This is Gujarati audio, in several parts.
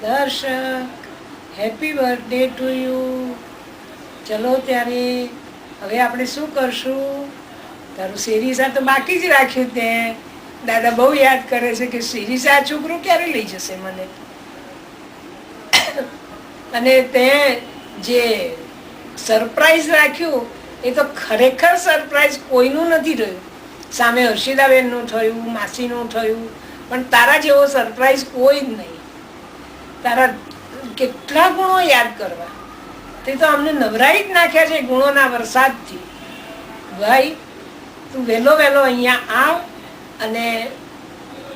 દર્શક, હેપી બર્થડે ટુ યુ. ચલો ત્યારે હવે આપણે શું કરશું? તારું શેરીસા તો બાકી જ રાખ્યું તે. દાદા બહુ યાદ કરે છે કે શેરીસા છોકરું ક્યારે લઈ જશે મને. અને તે જે સરપ્રાઈઝ રાખ્યું એ તો ખરેખર સરપ્રાઈઝ કોઈનું નથી રહ્યું. સામે હર્ષિદાબેનનું થયું, માસીનું થયું, પણ તારા જેવો સરપ્રાઈઝ કોઈ જ નહીં. તારા કેટલા ગુણો યાદ કરવા, તે તો અમને નવરાઈ જ નાખ્યા છે ગુણોના વરસાદથી. ભાઈ તું વહેલો વહેલો અહીંયા આવ અને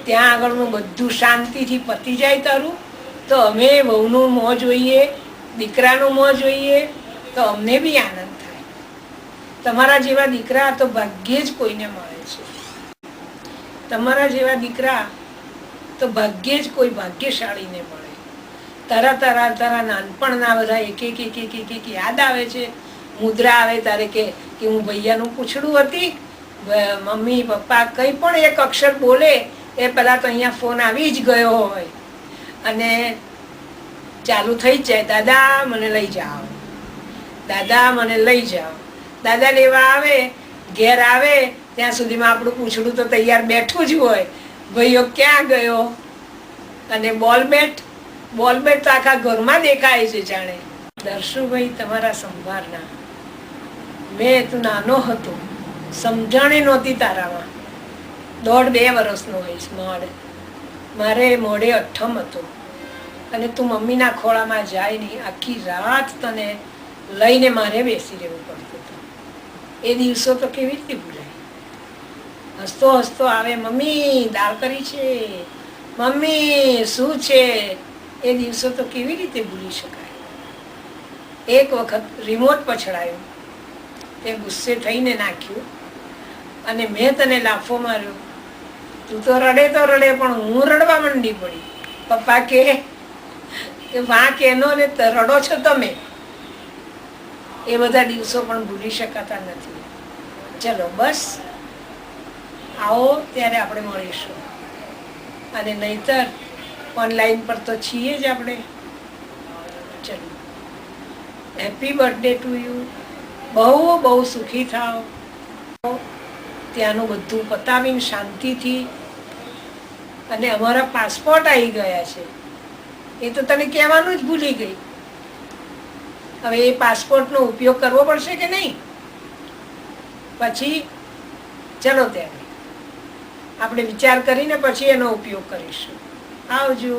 ત્યાં આગળનું બધું શાંતિથી પતી જાય તારું, તો અમે વહુનું મોં જોઈએ, દીકરાનું મોં જોઈએ, તો અમને બી આનંદ થાય. તમારા જેવા દીકરા તો ભાગ્યે જ કોઈને મળે છે. તમારા જેવા દીકરા તો ભાગ્યે જ કોઈ ભાગ્યશાળીને મળે. તારા નાનપણના બધા એક યાદ આવે છે. મુદ્રા આવે તારે કે હું ભૈયાનું પૂછડું હતી, મમ્મી પપ્પા કંઈ પણ એક અક્ષર બોલે એ પહેલાં તો અહીંયા ફોન આવી જ ગયો હોય અને ચાલુ થઈ જ જાય, દાદા મને લઈ જાઓ, દાદા મને લઈ જાઓ. દાદા લેવા આવે, ઘેર આવે ત્યાં સુધીમાં આપણું પૂછડું તો તૈયાર બેઠું જ હોય. ભાઈઓ ક્યાં ગયો? અને બોલ બેટ તો આખા ઘરમાં દેખાય છે જાણે. દર્શુભાઈ તમારા સંભારના, મેં તું નાનો હતો, સમજણે નહોતી તારામાં. 1.5-2 વર્ષનો હોઈશ મોડે. મારે મોડે 8મ હતો અને તું મમ્મીના ખોળામાં જાય નહીં, આખી રાત તને લઈને મારે બેસી રહેવું પડતું હતું. એ દિવસો તો કેવી રીતે ભૂલાય? હસતો હસતો આવે, મમ્મી દાળ કરી છે, મમ્મી શું છે? એ દિવસો તો કેવી રીતે ભૂલી શકાય? એક વખત રિમોટ પછડાયું, તે ગુસ્સે થઈને નાખ્યું અને મેં તને લાફો માર્યો. તું તો રડે પણ હું રડવા માંડી પડી. પપ્પા કે વાંક એનો ને રડો છો તમે. એ બધા દિવસો પણ ભૂલી શકાતા નથી. ચલો બસ, આવો ત્યારે આપણે મળીશું, અને નહીતર ઓનલાઈન પર તો છીએ જ આપણે. ચલો, હેપી બર્થડે ટુ યુ. બહુ બહુ સુખી થાવ. ત્યાંનું બધું પતાવીને શાંતિથી. અને અમારા પાસપોર્ટ આવી ગયા છે, એ તો તને કહેવાનું જ ભૂલી ગઈ. હવે એ પાસપોર્ટનો ઉપયોગ કરવો પડશે કે નહીં? પછી ચલો ત્યારે આપણે વિચાર કરીને પછી એનો ઉપયોગ કરીશું. આવજો.